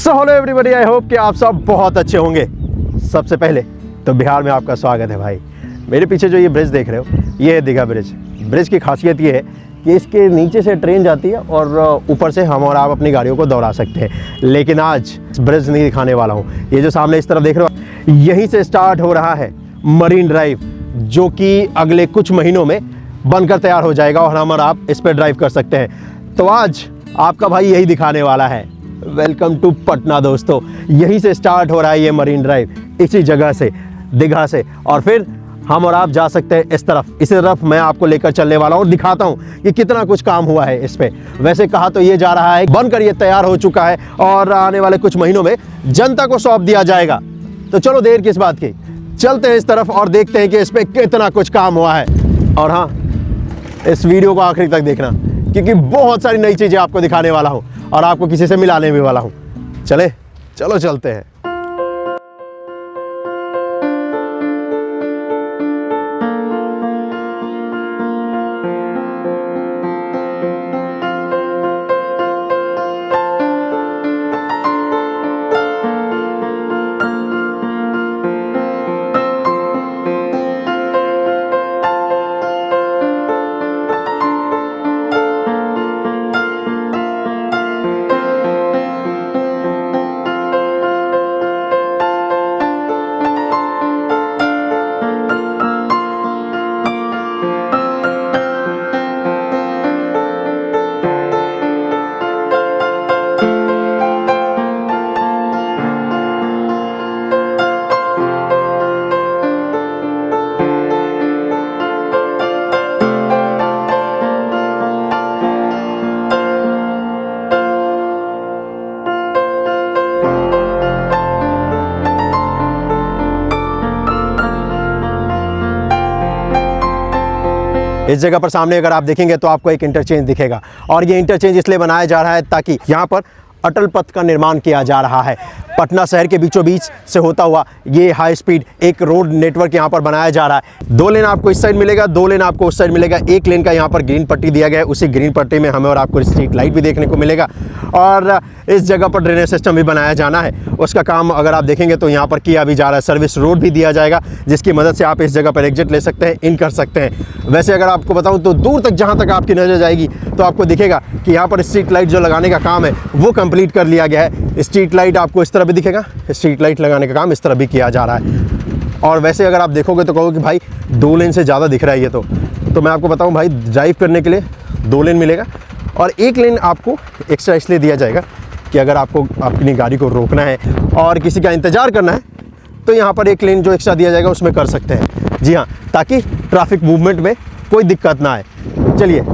So hello everybody, I hope कि आप सब बहुत अच्छे होंगे। सबसे पहले तो बिहार में आपका स्वागत है भाई। मेरे पीछे जो ये ब्रिज देख रहे हो, ये है दीघा ब्रिज। ब्रिज की खासियत ये है कि इसके नीचे से ट्रेन जाती है और ऊपर से हम और आप अपनी गाड़ियों को दौड़ा सकते हैं। लेकिन आज ब्रिज नहीं दिखाने वाला हूँ। ये जो सामने इस तरफ देख रहे हो, यहीं से स्टार्ट हो रहा है मरीन ड्राइव, जो कि अगले कुछ महीनों में बनकर तैयार हो जाएगा और हम और आप इस पर ड्राइव कर सकते हैं। तो आज आपका भाई यही दिखाने वाला है। वेलकम टू पटना दोस्तों। यहीं से स्टार्ट हो रहा है ये मरीन ड्राइव, इसी जगह से, दीघा से, और फिर हम और आप जा सकते हैं इस तरफ। इसी तरफ मैं आपको लेकर चलने वाला हूँ और दिखाता हूँ कि कितना कुछ काम हुआ है इस पे। वैसे कहा तो ये जा रहा है, बनकर ये तैयार हो चुका है और आने वाले कुछ महीनों में जनता को सौंप दिया जाएगा। तो चलो देर किस बात की, चलते हैं इस तरफ और देखते हैं कि इस पे कितना कुछ काम हुआ है। और हाँ, इस वीडियो को आखिरी तक देखना, क्योंकि बहुत सारी नई चीज़ें आपको दिखाने वाला हूँ और आपको किसी से मिलाने भी वाला हूँ। चलो चलते हैं। इस जगह पर सामने अगर आप देखेंगे तो आपको एक इंटरचेंज दिखेगा, और ये इंटरचेंज इसलिए बनाया जा रहा है ताकि यहाँ पर अटल पथ का निर्माण किया जा रहा है। पटना शहर के बीचों बीच से होता हुआ ये हाई स्पीड एक रोड नेटवर्क यहाँ पर बनाया जा रहा है। 2 लेन आपको इस साइड मिलेगा, 2 लेन आपको उस साइड मिलेगा। 1 लेन का यहाँ पर ग्रीन पट्टी दिया गया है, उसी ग्रीन पट्टी में हमें और आपको स्ट्रीट लाइट भी देखने को मिलेगा। और इस जगह पर ड्रेनेज सिस्टम भी बनाया जाना है, उसका काम अगर आप देखेंगे तो यहाँ पर किया भी जा रहा है। सर्विस रोड भी दिया जाएगा, जिसकी मदद से आप इस जगह पर एग्जिट ले सकते हैं, इन कर सकते हैं। वैसे अगर आपको बताऊँ तो दूर तक जहाँ तक आपकी नज़र जाएगी तो आपको दिखेगा कि यहाँ पर स्ट्रीट लाइट जो लगाने का काम है वो कंप्लीट कर लिया गया है। स्ट्रीट लाइट आपको इस तरह भी दिखेगा, स्ट्रीट लाइट लगाने का काम इस तरह भी किया जा रहा है। और वैसे अगर आप देखोगे तो कहोगे कि भाई 2 लेन से ज़्यादा दिख रहा है ये तो मैं आपको बताऊं भाई, ड्राइव करने के लिए 2 लेन मिलेगा और 1 लेन आपको एक्स्ट्रा इसलिए दिया जाएगा कि अगर आपको अपनी गाड़ी को रोकना है और किसी का इंतज़ार करना है तो यहाँ पर 1 लेन जो एक्स्ट्रा दिया जाएगा उसमें कर सकते हैं। जी हाँ, ताकि ट्रैफिक मूवमेंट में कोई दिक्कत ना आए। चलिए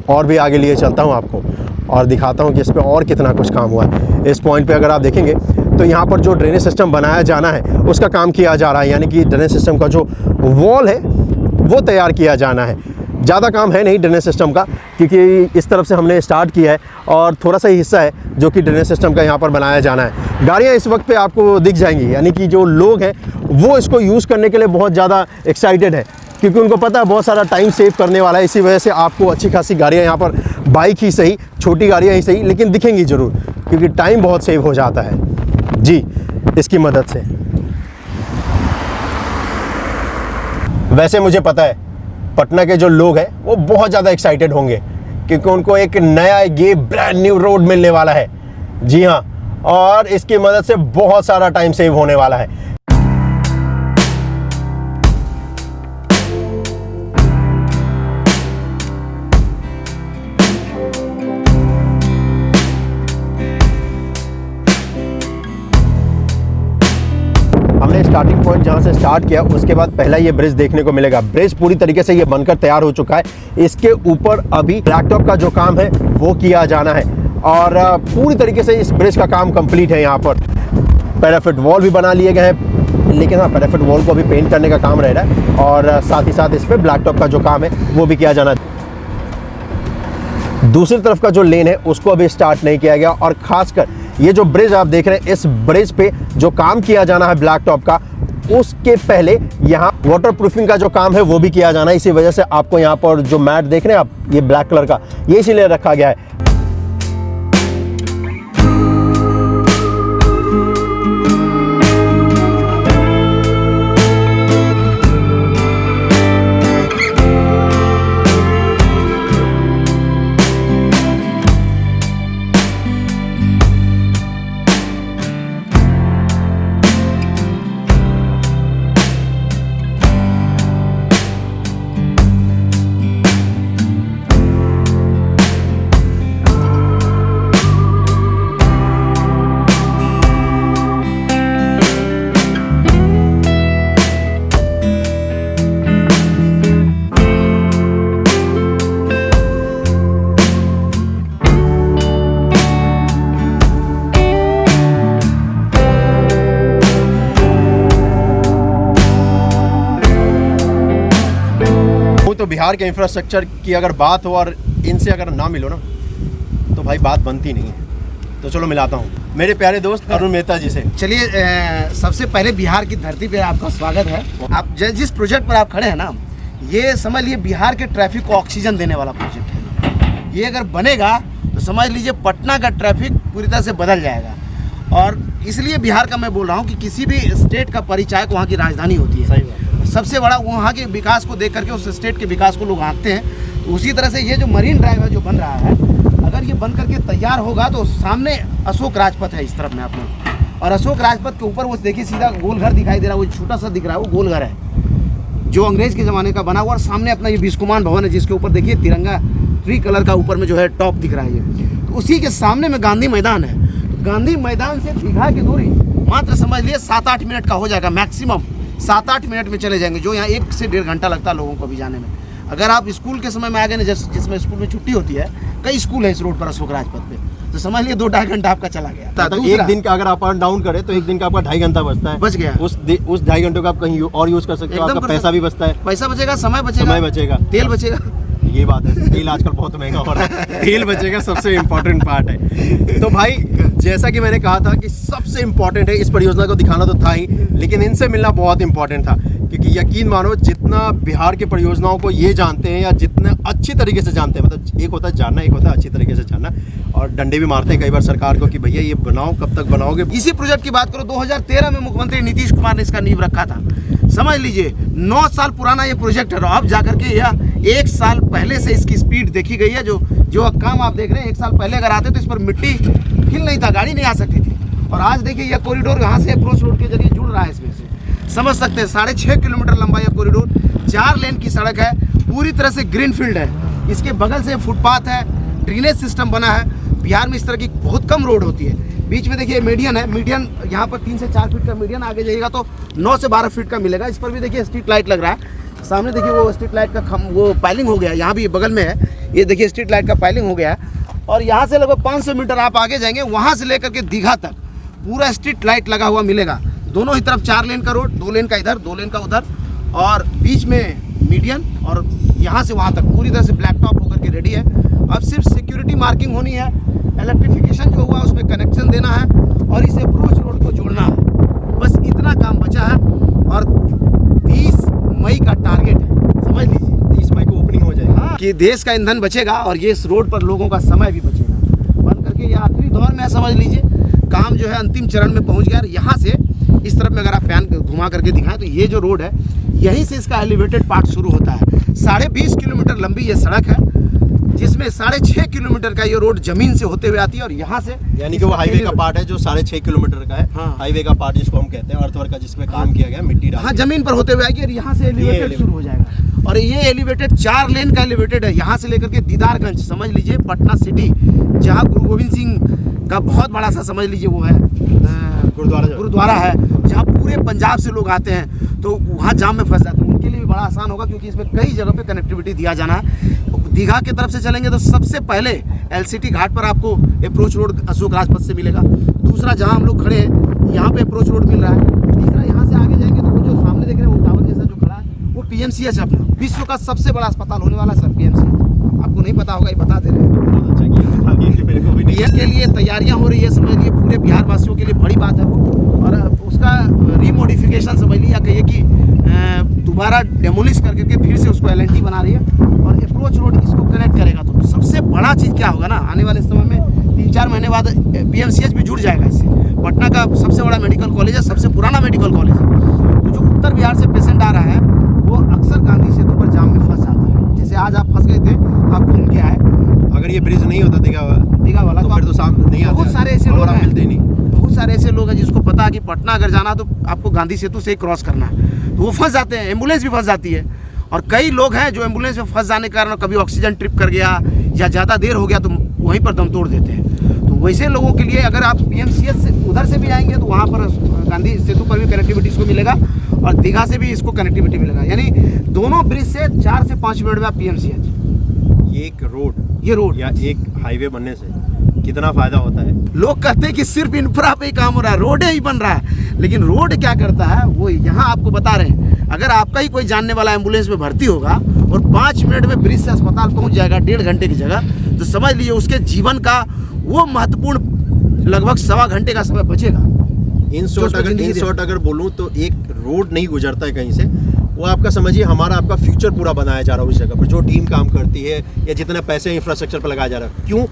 और भी आगे लिए चलता हूँ आपको और दिखाता हूँ कि इस पर और कितना कुछ काम हुआ है। इस पॉइंट पे अगर आप देखेंगे तो यहाँ पर जो ड्रेनेज सिस्टम बनाया जाना है उसका काम किया जा रहा है, यानी कि ड्रेनेज सिस्टम का जो वॉल है वो तैयार किया जाना है। ज़्यादा काम है नहीं ड्रेनेज सिस्टम का, क्योंकि इस तरफ से हमने स्टार्ट किया है और थोड़ा सा ही हिस्सा है जो कि ड्रेनेज सिस्टम का यहाँ पर बनाया जाना है। गाड़ियाँ इस वक्त पे आपको दिख जाएंगी, यानी कि जो लोग हैं वो इसको यूज़ करने के लिए बहुत ज़्यादा एक्साइटेड है, क्योंकि उनको पता है बहुत सारा टाइम सेव करने वाला है। इसी वजह से आपको अच्छी खासी गाड़ियाँ यहाँ पर, बाइक ही सही, छोटी गाड़ियाँ ही सही, लेकिन दिखेंगी ज़रूर, क्योंकि टाइम बहुत सेव हो जाता है जी इसकी मदद से। वैसे मुझे पता है पटना के जो लोग हैं वो बहुत ज़्यादा एक्साइटेड होंगे, क्योंकि उनको एक नया ये ब्रांड न्यू रोड मिलने वाला है। जी हाँ, और इसकी मदद से बहुत सारा टाइम सेव होने वाला है। हमने स्टार्टिंग पॉइंट जहाँ से स्टार्ट किया उसके बाद पहला ये ब्रिज देखने को मिलेगा। ब्रिज पूरी तरीके से ये बनकर तैयार हो चुका है। इसके ऊपर अभी ब्लैकटॉप का जो काम है वो किया जाना है और पूरी तरीके से इस ब्रिज का काम कंप्लीट है। यहाँ पर पैराफिट वॉल भी बना लिए गए हैं, लेकिन हाँ, पैराफिट वॉल को भी पेंट करने का काम रह रहा है और साथ ही साथ इस पर ब्लैकटॉप का जो काम है वो भी किया जाना है। दूसरी तरफ का जो लेन है उसको अभी स्टार्ट नहीं किया गया, और खासकर ये जो ब्रिज आप देख रहे हैं, इस ब्रिज पे जो काम किया जाना है ब्लैक टॉप का, उसके पहले यहाँ वाटर प्रूफिंग का जो काम है वो भी किया जाना है। इसी वजह से आपको यहाँ पर जो मैट देख रहे हैं आप, ये ब्लैक कलर का, ये इसीलिए रखा गया है। बिहार के इंफ्रास्ट्रक्चर की अगर बात हो और इनसे अगर ना मिलो ना तो भाई बात बनती नहीं है। तो चलो मिलाता हूँ मेरे प्यारे दोस्त अरुण मेहता जी से। चलिए, सबसे पहले बिहार की धरती पे आपका स्वागत है। आप जिस प्रोजेक्ट पर आप खड़े हैं ना, ये समझ लीजिए बिहार के ट्रैफिक को ऑक्सीजन देने वाला प्रोजेक्ट है। ये अगर बनेगा तो समझ लीजिए पटना का ट्रैफिक पूरी तरह से बदल जाएगा। और इसलिए बिहार का मैं बोल रहा हूँ कि किसी भी स्टेट का परिचायक वहाँ की राजधानी होती है। सही बात। सबसे बड़ा वहाँ के विकास को देख करके उस स्टेट के विकास को लोग आंकते हैं। तो उसी तरह से ये जो मरीन ड्राइव है जो बन रहा है, अगर ये बन करके तैयार होगा तो सामने अशोक राजपथ है इस तरफ में अपना, और अशोक राजपथ के ऊपर वो देखिए सीधा गोल घर दिखाई दे रहा है, वो छोटा सा दिख रहा है, वो गोल घर है जो अंग्रेज के ज़माने का बना हुआ। और सामने अपना ये बिस्कुमान भवन है जिसके ऊपर देखिए तिरंगा ट्री कलर का ऊपर में जो है टॉप दिख रहा है ये। तो उसी के सामने में गांधी मैदान है। गांधी मैदान से दीघा की दूरी मात्र समझ लिए 7-8 मिनट का हो जाएगा, मैक्सिमम 7-8 मिनट में चले जाएंगे, जो यहाँ 1 से 1.5 घंटा लगता है लोगों को भी जाने में। अगर आप स्कूल के समय में आ गए ना, जिसमें स्कूल में छुट्टी होती है, कई स्कूल है इस रोड पर अशोक राजपथ पे, तो समझ लिए 2-2.5 घंटा आपका चला गया। तो एक दिन का अगर आप अप डाउन करें तो एक दिन का आपका 2.5 घंटा बचता है, बच गया। उस 2.5 घंटे को आप कहीं और यूज कर सकते हो, आपका पैसा भी बचता है, पैसा बचेगा, समय बचेगा, तेल बचेगा। ये बात है, तेल आजकल बहुत महंगा हो रहा है, तेल बचेगा, सबसे इम्पोर्टेंट पार्ट है। तो भाई जैसा कि मैंने कहा था कि सबसे इम्पोर्टेंट है, इस परियोजना को दिखाना तो था ही, लेकिन इनसे मिलना बहुत इम्पोर्टेंट था, क्योंकि यकीन मानो जितना बिहार के परियोजनाओं को ये जानते हैं या जितने अच्छी तरीके से जानते हैं, मतलब एक होता है जानना, एक होता है अच्छी तरीके से जानना, और डंडे भी मारते हैं कई बार सरकार को कि भैया ये बनाओ, कब तक बनाओगे। इसी प्रोजेक्ट की बात करो, 2013 में मुख्यमंत्री नीतीश कुमार ने इसका नींव रखा था। समझ लीजिए 9 साल पुराना ये प्रोजेक्ट है, और अब जाकर के यह 1 साल पहले से इसकी स्पीड देखी गई है। जो काम आप देख रहे हैं, 1 साल पहले अगर आते तो इस पर मिट्टी हिल नहीं था, गाड़ी नहीं आ सकती थी। और आज देखिए यह कॉरिडोर यहाँ से अप्रोच रोड के जरिए जुड़ रहा है इसमें से, समझ सकते हैं 6.5 किलोमीटर लंबा यह कॉरिडोर, 4 लेन की सड़क है, पूरी तरह से ग्रीन फील्ड है, इसके बगल से फुटपाथ है, ड्रेनेज सिस्टम बना है। बिहार में इस तरह की बहुत कम रोड होती है। बीच में देखिए मीडियन है, मीडियन यहाँ पर 3 से 4 फीट का मीडियन, आगे जाइएगा तो 9 से 12 फीट का मिलेगा। इस पर भी देखिए स्ट्रीट लाइट लग रहा है, सामने देखिए वो स्ट्रीट लाइट का वो पाइलिंग हो गया, यहाँ भी बगल में है, ये देखिए स्ट्रीट लाइट का पाइलिंग हो गया है। और यहाँ से लगभग 500 मीटर आप आगे जाएंगे, वहाँ से लेकर के दीघा तक पूरा स्ट्रीट लाइट लगा हुआ मिलेगा। दोनों ही तरफ 4 लेन का रोड, 2 लेन का इधर, 2 लेन का उधर, और बीच में मीडियन, और यहाँ से वहाँ तक पूरी तरह से ब्लैक टॉप होकर के रेडी है। अब सिर्फ सिक्योरिटी मार्किंग होनी है, इलेक्ट्रिफिकेशन जो हुआ उसमें कनेक्शन देना है, और इस अप्रोच रोड को जोड़ना है, बस इतना काम बचा है। और 30 मई का टारगेट है, समझ लीजिए 30 मई को ओपनिंग हो जाएगी। हाँ, कि देश का ईंधन बचेगा और ये इस रोड पर लोगों का समय भी बचेगा। बंद करके ये आखिरी दौर में समझ लीजिए, काम जो है अंतिम चरण में पहुंच गया। यहाँ से इस तरफ में अगर आप पैन घुमा करके दिखाएं तो ये जो रोड है, यहीं से इसका एलिवेटेड पार्ट शुरू होता है। 20.5 किलोमीटर लंबी ये सड़क है, जिसमें 6.5 किलोमीटर का ये रोड जमीन से होते हुए आती है, और यहाँ से यानी कि वो हाईवे का पार्ट है जो 6.5 किलोमीटर का है। हाँ। हाईवे का पार्ट जिसको हम कहते हैं, अर्थवर्क का, जिसमें काम किया गया, मिट्टी डाल, हाँ, जमीन पर होते हुए आएगी, और यहाँ से एलिवेटेड शुरू हो जाएगा। और ये एलिवेटेड 4 लेन का एलिवेटेड है, यहाँ से लेकर के दीदारगंज, समझ लीजिए पटना सिटी, जहाँ गुरु गोविंद सिंह का बहुत बड़ा सा समझ लीजिए वो है गुरुद्वारा है, जहाँ पूरे पंजाब से लोग आते हैं, तो वहाँ जाम में फंस जाते हैं। उनके लिए भी बड़ा आसान होगा, क्योंकि इसमें कई जगह पे कनेक्टिविटी दिया जाना है। दीघा की तरफ से चलेंगे तो सबसे पहले एलसीटी घाट पर आपको अप्रोच रोड अशोक राजपथ से मिलेगा। दूसरा, जहाँ हम लोग खड़े हैं यहाँ पे अप्रोच रोड मिल रहा है। तीसरा, यहाँ से आगे जाएंगे तो वो जो सामने देख रहे हैं वो टावर जैसा जो खड़ा है, वो पीएमसीएच है, अपना विश्व का सबसे बड़ा अस्पताल होने वाला है सर, पीएमसीएच। आपको नहीं पता होगा, ये बता दे रहे हैं। पीएम के लिए तैयारियां हो रही है, समझ लिए पूरे बिहार वासियों के लिए बड़ी बात है वो। और उसका रीमोडिफिकेशन समझ लिया, कहिए कि दोबारा डेमोलिश करके फिर से उसको एलएनटी बना रही है, और अप्रोच रोड इसको कनेक्ट करेगा। तो सबसे बड़ा चीज़ क्या होगा ना, आने वाले समय में 3-4 महीने बाद पीएमसीएच भी जुड़ जाएगा इससे। पटना का सबसे बड़ा मेडिकल कॉलेज है, सबसे पुराना मेडिकल कॉलेज है। तो जो उत्तर बिहार से पेशेंट आ रहा है वो अक्सर गांधी सेतु पर जाम में फंस जाता है। जैसे आज आप फंस गए थे, आप घूम के आए, अगर ये ब्रिज नहीं होता दीघा वाला, तो फिर तो सामने नहीं आता। बहुत सारे ऐसे लोग हैं, मिलते नहीं, बहुत सारे ऐसे लोग हैं जिसको पता है कि पटना अगर जाना तो आपको गांधी सेतु से ही क्रॉस करना है, तो वो फंस जाते हैं। एम्बुलेंस भी फंस जाती है, और कई लोग हैं जो एम्बुलेंस में फंस जाने के कारण कभी ऑक्सीजन ट्रिप कर गया या ज़्यादा देर हो गया तो वहीं पर दम तोड़ देते हैं। तो वैसे लोगों के लिए अगर आप पीएमसीएच से उधर से भी आएंगे तो वहाँ पर गांधी सेतु पर भी कनेक्टिविटी इसको मिलेगा, और दीघा से भी इसको कनेक्टिविटी मिलेगा। यानी दोनों ब्रिज से 4 से 5 मिनट में आप पीएमसीएच। एक रोड या एक हाईवे बनने से कितना फायदा होता है। लोग कहते हैं कि सिर्फ इंफ्रा पे ही काम हो रहा है, रोड ही बन रहा है, लेकिन रोड क्या करता है वो यहाँ आपको बता रहे हैं। अगर आपका ही कोई जानने वाला एम्बुलेंस में भर्ती होगा, और 5 मिनट में ब्रिज से अस्पताल पहुंच जाएगा 1.5 घंटे की जगह, तो समझ लीजिए उसके जीवन का वो महत्वपूर्ण लगभग 1.25 घंटे का समय बचेगा। इन शॉर्ट अगर बोलूँ तो एक रोड नहीं गुजरता है कहीं से, वो आपका समझिए हमारा आपका फ्यूचर पूरा बनाया जा रहा है उस जगह पर, जो टीम काम करती है या जितने पैसे इंफ्रास्ट्रक्चर पर लगाया जा रहा है। क्यों?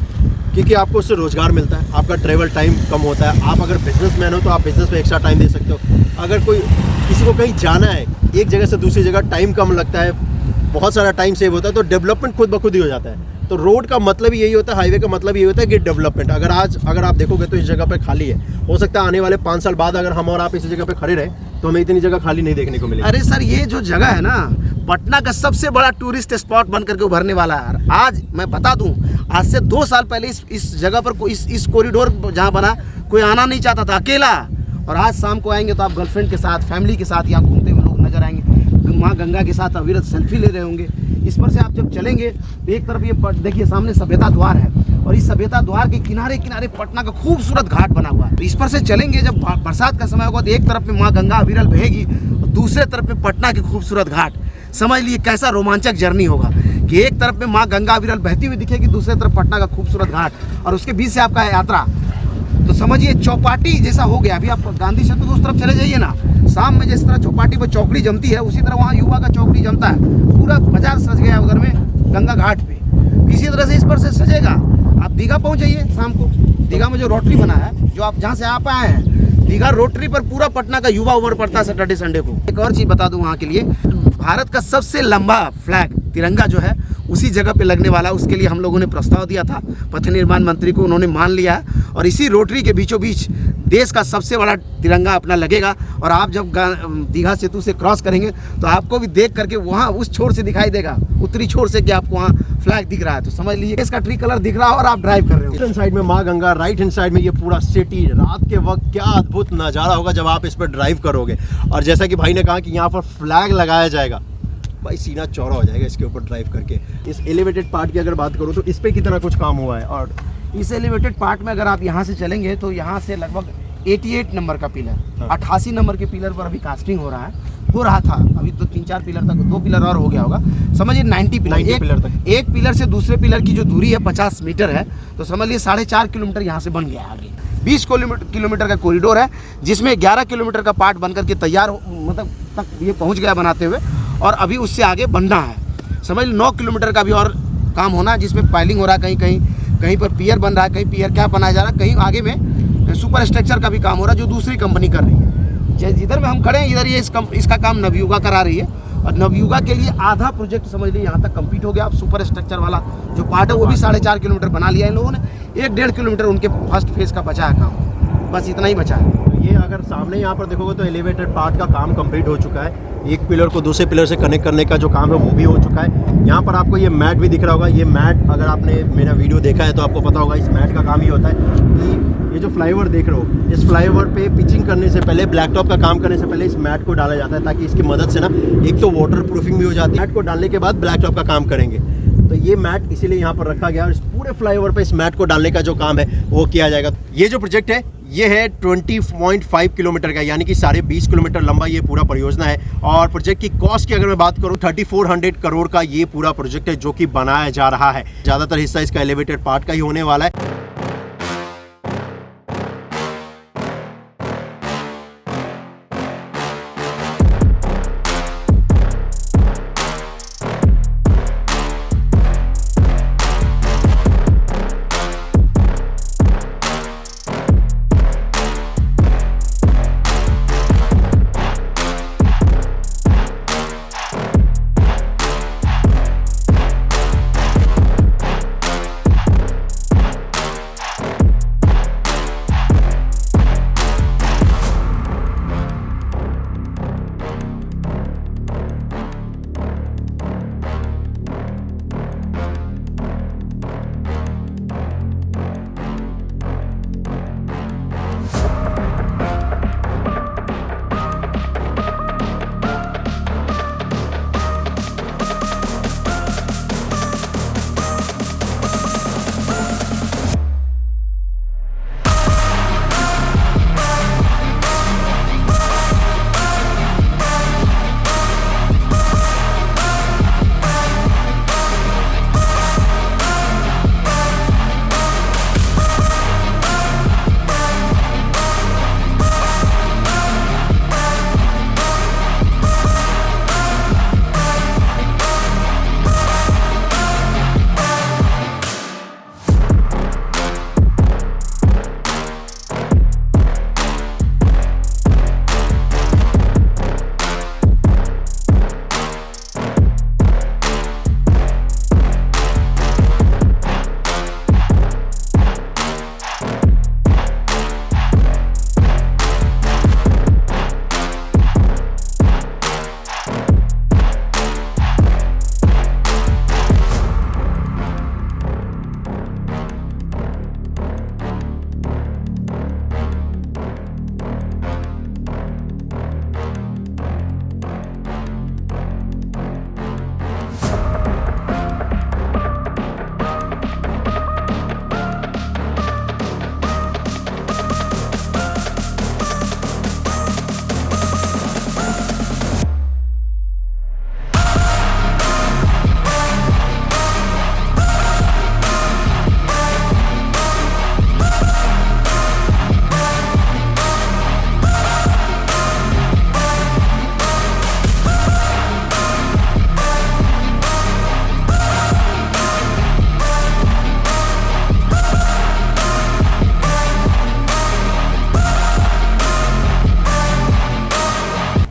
क्योंकि आपको उससे रोजगार मिलता है, आपका ट्रैवल टाइम कम होता है। आप अगर बिजनेसमैन हो तो आप बिजनेस में एक्स्ट्रा टाइम दे सकते हो। अगर कोई किसी को कहीं जाना है एक जगह से दूसरी जगह, टाइम कम लगता है, बहुत सारा टाइम सेव होता है, तो डेवलपमेंट खुद ब खुद ही हो जाता है। तो रोड का मतलब यही होता है, हाईवे का मतलब यही होता है कि डेवलपमेंट। अगर आप देखोगे तो इस जगह पे खाली है, हो सकता है आने वाले 5 साल बाद अगर हम और आप इस जगह पे खड़े रहे तो हमें इतनी जगह खाली नहीं देखने को मिलेगी। अरे सर, ये जो जगह है ना, पटना का सबसे बड़ा टूरिस्ट स्पॉट बन करके उभरने वाला है। आज मैं बता दूं, आज से 2 साल पहले इस जगह पर इस कॉरिडोर जहाँ बना कोई आना नहीं चाहता था, अकेला। और आज शाम को आएंगे तो आप गर्लफ्रेंड के साथ, फैमिली के साथ यहाँ घूमते हुए लोग नजर आएंगे, माँ गंगा के साथ अविरत सेल्फी ले रहे होंगे। इस पर से आप जब चलेंगे तो एक तरफ ये देखिए सामने सभ्यता द्वार है, और इस सभ्यता द्वार के किनारे किनारे पटना का खूबसूरत घाट बना हुआ है। तो इस पर से चलेंगे, जब बरसात का समय होगा तो एक तरफ में माँ गंगा अविरल बहेगी और दूसरे तरफ में पटना के खूबसूरत घाट। समझ लीजिए कैसा रोमांचक जर्नी होगा कि एक तरफ में माँ गंगा अविरल बहती हुई दिखेगी, दूसरे तरफ पटना का खूबसूरत घाट, और उसके बीच से आपका यात्रा। तो समझिए चौपाटी जैसा हो गया। अभी आप गांधी सेतु के उस तरफ चले जाइए ना, शाम में जिस तरह चौपाटी पर चौकड़ी जमती है, उसी तरह वहाँ युवा का चौकड़ी जमता है। पूरा बाजार सज गया उधर में गंगा घाट पे, इसी तरह से इस पर से सजेगा। आप दीघा पहुँच जाइए शाम को, दीघा में जो रोटरी बना है, जो आप जहाँ से आप आए हैं, दीघा रोटरी पर पूरा पटना का युवा उमड़ पड़ता है सैटरडे संडे को। एक और चीज़ बता दूँ वहाँ के लिए, भारत का सबसे लंबा फ्लैग तिरंगा जो है उसी जगह पे लगने वाला, उसके लिए हम लोगों ने प्रस्ताव दिया था पथ निर्माण मंत्री को, उन्होंने मान लिया है। और इसी रोटरी के बीचों बीच देश का सबसे बड़ा तिरंगा अपना लगेगा। और आप जब दीघा सेतु से क्रॉस करेंगे तो आपको भी देख करके वहाँ उस छोर से दिखाई देगा, उत्तरी छोर से, कि आपको वहाँ फ्लैग दिख रहा है। तो समझ लीजिए इसका ट्री कलर दिख रहा है और आप ड्राइव कर रहे हो। लेफ्ट हैंड साइड में माँ गंगा, राइट हैंड साइड में ये पूरा सिटी। रात के वक्त क्या अद्भुत नज़ारा होगा जब आप इस पर ड्राइव करोगे। और जैसा कि भाई ने कहा कि यहाँ पर फ्लैग लगाया जाएगा, भाई सीना चौड़ा हो जाएगा इसके ऊपर ड्राइव करके। इस एलिवेटेड पार्ट की अगर बात करूँ तो इस पे कितना कुछ काम हुआ है। और इस एलिवेटेड पार्ट में अगर आप यहाँ से चलेंगे तो यहाँ से लगभग 88 नंबर का पिलर, 88 नंबर के पिलर पर अभी कास्टिंग हो रहा था। अभी तो 3-4 पिलर तक, 2 पिलर और हो गया होगा, समझिए 90 पिलर तक। एक पिलर से दूसरे पिलर की जो दूरी है 50 मीटर है, तो समझ लीजिए 4.5 किलोमीटर यहाँ से बन गया है। आगे 20 किलोमीटर का कॉरिडोर है, जिसमें 11 किलोमीटर का पार्ट बनकर के तैयार मतलब तक ये पहुँच गया बनाते हुए, और अभी उससे आगे बनना है। समझ लीजिए 9 किलोमीटर का भी और काम होना है, जिसमें पाइलिंग हो रहा है, कहीं पर पियर बन रहा है, कहीं पियर क्या बनाया जा रहा है, कहीं आगे में सुपर स्ट्रक्चर का भी काम हो रहा है जो दूसरी कंपनी कर रही है। जिधर में हम खड़े हैं इधर ये इसका काम नवयुगा करा रही है, और नवयुगा के लिए आधा प्रोजेक्ट समझ लीजिए यहाँ तक कंप्लीट हो गया। अब सुपर स्ट्रक्चर वाला जो पार्ट है वो भी 4.5 किलोमीटर बना लिया इन लोगों ने। 1-1.5 किलोमीटर उनके फर्स्ट फेज का बचा है काम, बस इतना ही बचा है। ये अगर सामने यहाँ पर देखोगे तो एलिवेटेड पार्ट का काम कंप्लीट हो चुका है। एक पिलर को दूसरे पिलर से कनेक्ट करने का जो काम है वो भी हो चुका है। यहाँ पर आपको ये मैट भी दिख रहा होगा। ये मैट अगर आपने मेरा वीडियो देखा है तो आपको पता होगा, इस मैट का काम ये होता है कि ये जो फ्लाईओवर देख रहे हो, इस फ्लाईओवर पे पिचिंग करने से पहले, ब्लैक टॉप का काम करने से पहले इस मैट को डाला जाता है, ताकि इसकी मदद से ना एक तो वाटर प्रूफिंग भी हो जाती है। मैट को डालने के बाद ब्लैक टॉप का काम करेंगे, तो ये मैट इसीलिए यहाँ पर रखा गया और इस पूरे फ्लाईओवर पे इस मैट को डालने का जो काम है वो किया जाएगा। ये जो प्रोजेक्ट है ये है 20.5 किलोमीटर का, यानी कि 20.5 किलोमीटर लंबा ये पूरा परियोजना है। और प्रोजेक्ट की कॉस्ट की अगर मैं बात करूँ 3400 करोड़ का ये पूरा प्रोजेक्ट है जो कि बनाया जा रहा है। ज़्यादातर हिस्सा इसका एलिवेटेड पार्ट का ही होने वाला है।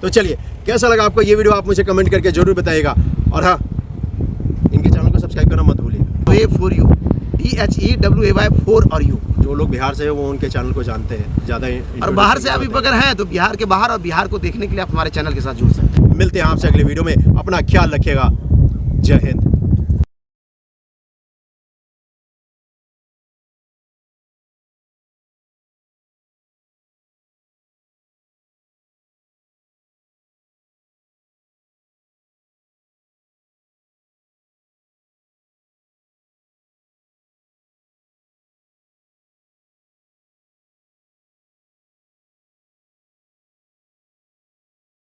तो चलिए, कैसा लगा आपको ये वीडियो आप मुझे कमेंट करके जरूर बताइएगा। और हाँ, इनके चैनल को सब्सक्राइब करना मत भूलिएगा। Way for you, THEWAY for और यू। जो लोग बिहार से हैं वो उनके चैनल को जानते हैं ज़्यादा। और बाहर से आप अगर हैं तो बिहार के बाहर, और बिहार को देखने के लिए आप हमारे चैनल के साथ जुड़ सकते हैं। मिलते हैं आपसे अगले वीडियो में। अपना ख्याल रखिएगा। जय हिंद।